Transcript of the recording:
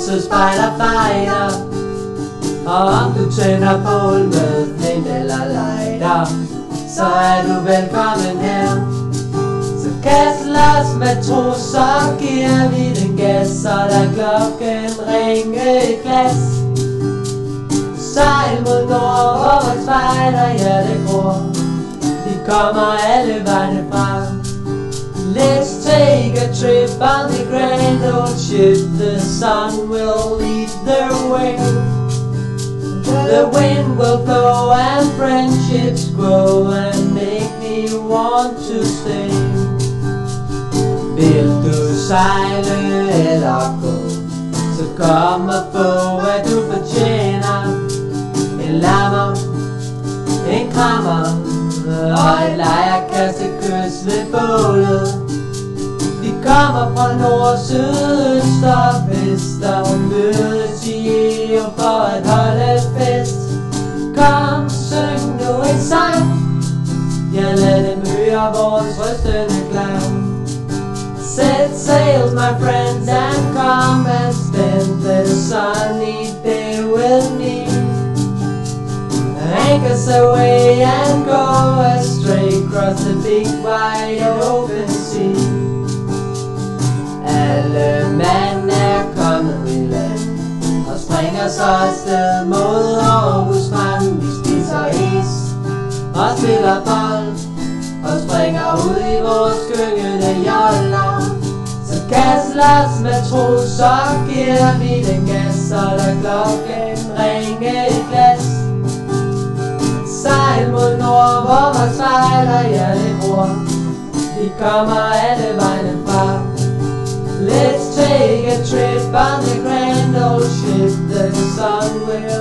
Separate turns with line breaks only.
lyset spejler fejler, og om du tænder bål med flint eller lighter, så er du velkommen her. Så kast los matros, så giver vi den gas, så der klokken ringe et glas. Sejl mod nord, hvor vores spejder hjertet gror, de kommer alle vegne fra. Let's take a trip on the grand old ship, the sun will lead the way. The wind will blow and friendships grow and make me want to stay. Vil du sejle eller gå, så kom og få hvad du fortjener. En lammer, en krammer og et lejerkastekys ved bålet. Vi kommer fra nord, syd, øst og vest og mødes i EU for at holde fest. Kom, syng nu en sang, ja, lad dem høre vores rystende klang. Set sails, my friends, and come and spend the sunny day with me. Anchors away and go astray, cross the big wide open sea. Alle mand er kommet i land og springer så afsted mod Aarhus frem. Vi spiser is og spiller bold og springer ud i vores gyngende joller. Så kast los matros, så giver vi den gas, så der klokken ringe et glas. Sejl mod nord, hvor vores spejder hjertet gror, de kommer alle vegne fra. Let's take a trip on the grand old ship, the sun will